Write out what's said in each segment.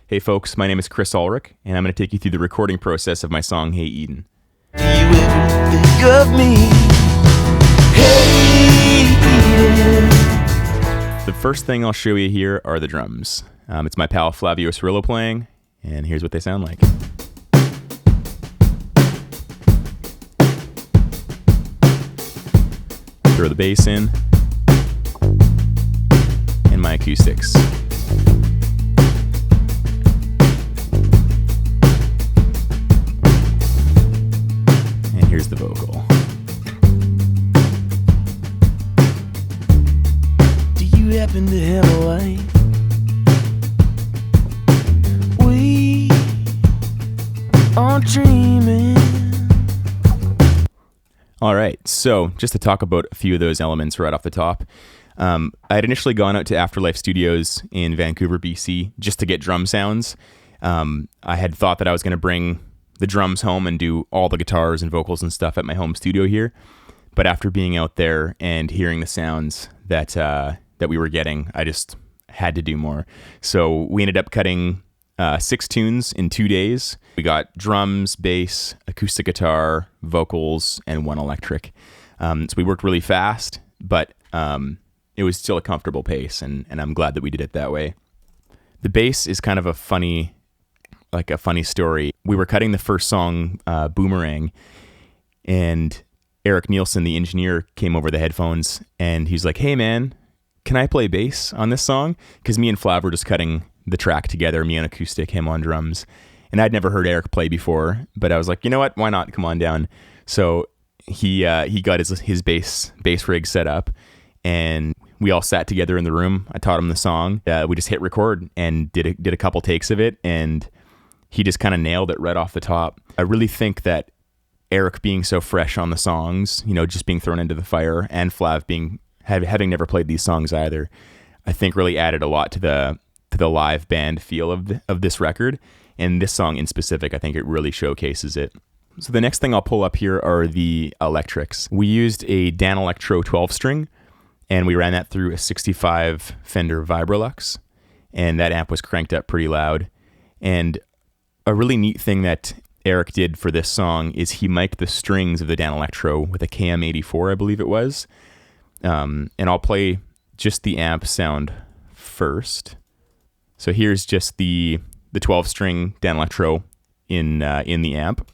Hey folks, my name is Kris Ulrich, and I'm going to take you through the recording process of my song, Hey Eden. Do you ever think of me? Hey Eden. The first thing I'll show you here are the drums. It's my pal Flavio Cirillo playing, and here's what they sound like. Throw the bass in, and my acoustics. And here's the vocal. Do you happen to have a wife? We are dreaming. All right, so just to talk about a few of those elements right off the top. I had initially gone out to Afterlife Studios in Vancouver, BC, just to get drum sounds. I had thought that I was going to bring the drums home and do all the guitars and vocals and stuff at my home studio here. But after being out there and hearing the sounds that we were getting, I just had to do more. So we ended up cutting 6 tunes in 2 days. We got drums, bass, acoustic guitar, vocals, and 1 electric. So we worked really fast, but it was still a comfortable pace, and I'm glad that we did it that way. The bass is kind of a funny story. We were cutting the first song, Boomerang, and Erik Neilsen, the engineer, came over the headphones, and he's like, "Hey man, can I play bass on this song?" Because me and Flav were just cutting the track together, me on acoustic, him on drums. And I'd never heard Erik play before, but I was like, you know what, why not? Come on down. So he got his bass rig set up, and we all sat together in the room. I taught him the song. We just hit record and did a couple takes of it, and he just kind of nailed it right off the top. I really think that Erik being so fresh on the songs, just being thrown into the fire, and Flav having never played these songs either, I think really added a lot to the live band feel of this record. And this song in specific, I think it really showcases it. So the next thing I'll pull up here are the electrics. We used a Dan Electro 12-string, and we ran that through a 65 Fender Vibrolux, and that amp was cranked up pretty loud. And a really neat thing that Erik did for this song is he mic'd the strings of the Dan Electro with a KM84, I believe it was. And I'll play just the amp sound first. So here's just the 12-string Dan Electro in the amp.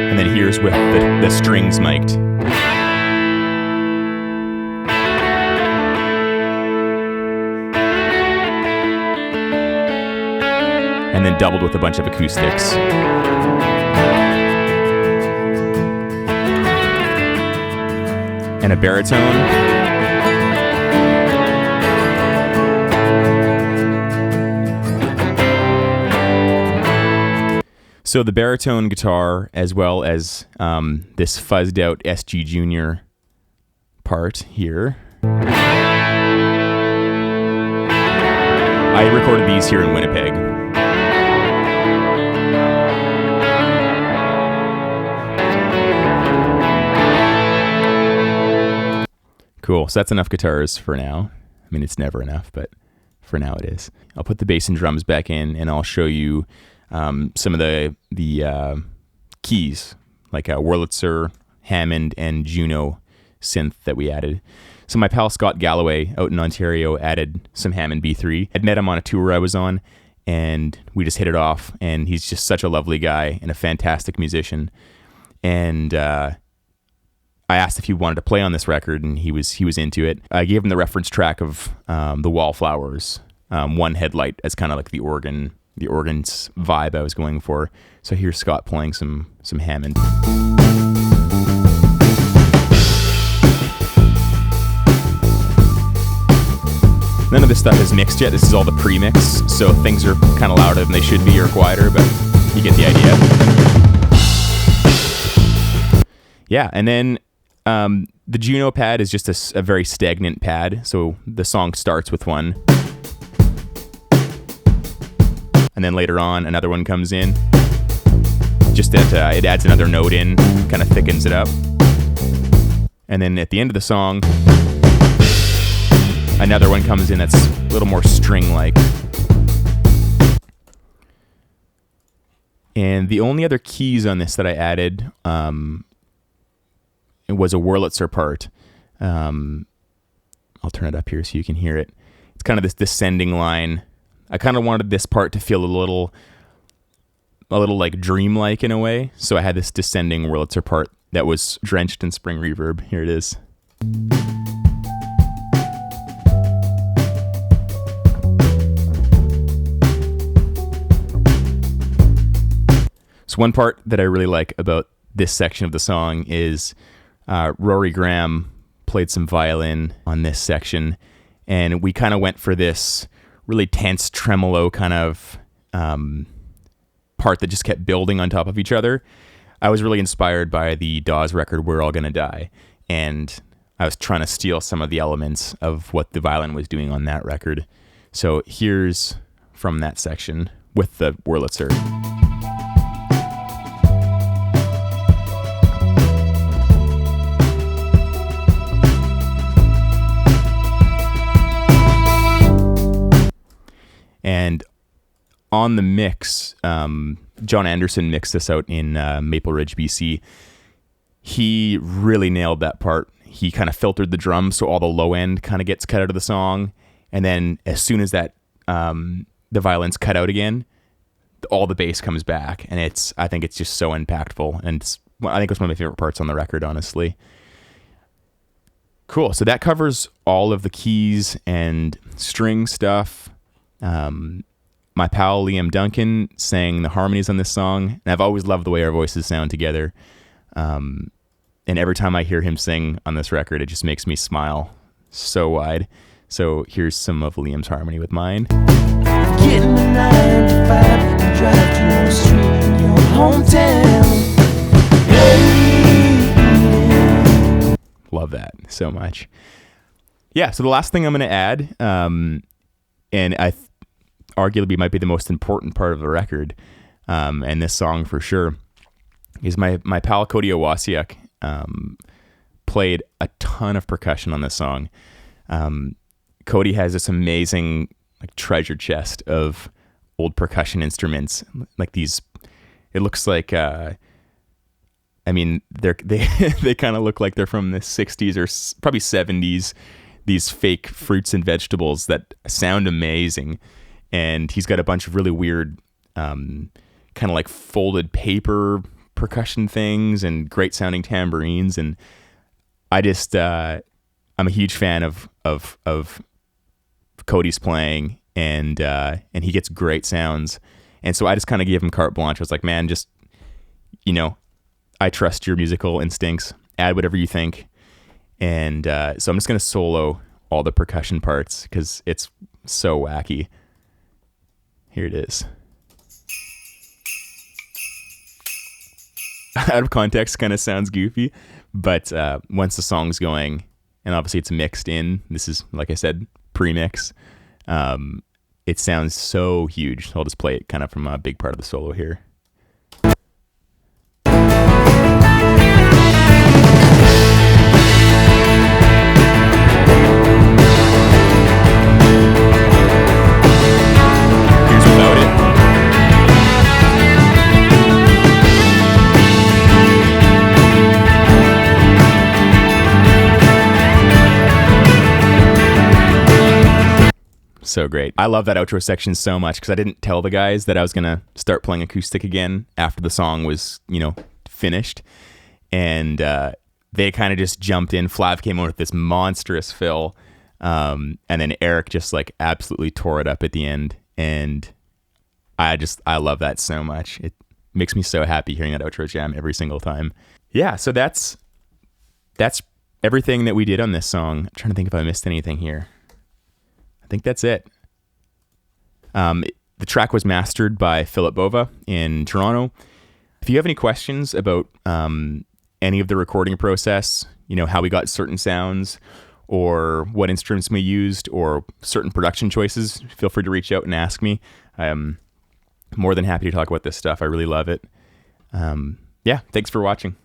And then here's with the strings mic'd. And then doubled with a bunch of acoustics. And a baritone. So the baritone guitar, as well as this fuzzed out SG Junior part here. I recorded these here in Winnipeg. Cool, so that's enough guitars for now. I mean, it's never enough, but for now it is. I'll put the bass and drums back in, and I'll show you some of the keys, like Wurlitzer, Hammond, and Juno synth that we added. So my pal Scott Galloway out in Ontario added some Hammond B3. I'd met him on a tour I was on, and we just hit it off, and he's just such a lovely guy and a fantastic musician. And I asked if he wanted to play on this record, and he was into it. I gave him the reference track of the Wallflowers, One Headlight, as kind of like the organ's vibe I was going for. So here's Scott playing some Hammond. None of this stuff is mixed yet. This is all the pre-mix, so things are kind of louder than they should be or quieter, but you get the idea. Yeah, and then the Juno pad is just a very stagnant pad, so the song starts with one. And then later on, another one comes in. Just that it adds another note in, kind of thickens it up. And then at the end of the song, another one comes in that's a little more string-like. And the only other keys on this that I added it was a Wurlitzer part. I'll turn it up here so you can hear it. It's kind of this descending line. I kind of wanted this part to feel a little like dreamlike in a way. So I had this descending Wurlitzer part that was drenched in spring reverb. Here it is. So one part that I really like about this section of the song is Rory Graham played some violin on this section, and we kind of went for this really tense tremolo kind of part that just kept building on top of each other. I was really inspired by the Dawes record, We're All Gonna Die, and I was trying to steal some of the elements of what the violin was doing on that record. So here's from that section with the Wurlitzer. And on the mix, John Anderson mixed this out in Maple Ridge, BC. He really nailed that part. He kind of filtered the drums so all the low end kind of gets cut out of the song. And then as soon as that the violin's cut out again, all the bass comes back. And I think it's just so impactful. And I think it's one of my favorite parts on the record, honestly. Cool. So that covers all of the keys and string stuff. My pal Liam Duncan sang the harmonies on this song, and I've always loved the way our voices sound together. And every time I hear him sing on this record, it just makes me smile so wide. So here's some of Liam's harmony with mine. Getting a 9 to 5 and drive to the street in your hometown. Hey. Love that so much. Yeah, so the last thing I'm going to add, and I arguably might be the most important part of the record, and this song for sure, is my pal Cody Owasiak played a ton of percussion on this song. Cody has this amazing treasure chest of old percussion instruments, like these. It looks like, they kind of look like they're from the 60s or probably 70s. These fake fruits and vegetables that sound amazing. And he's got a bunch of really weird, kind of like folded paper percussion things and great sounding tambourines. And I just, I'm a huge fan of Cody's playing, and he gets great sounds. And so I just kind of gave him carte blanche. I was like, man, just, I trust your musical instincts. Add whatever you think. And so I'm just going to solo all the percussion parts because it's so wacky. Here it is. Out of context kind of sounds goofy, but once the song's going, and obviously it's mixed in, this is, like I said, pre-mix, it sounds so huge. So I'll just play it kind of from a big part of the solo here. So great. I love that outro section so much because I didn't tell the guys that I was going to start playing acoustic again after the song was, finished. And they kind of just jumped in. Flav came in with this monstrous fill. And then Erik just absolutely tore it up at the end. And I love that so much. It makes me so happy hearing that outro jam every single time. Yeah, so that's everything that we did on this song. I'm trying to think if I missed anything here. I think that's it. The track was mastered by Philip Bova in Toronto. If you have any questions about any of the recording process, how we got certain sounds or what instruments we used or certain production choices, feel free to reach out and ask me. I'm more than happy to talk about this stuff. I really love it. Yeah, thanks for watching.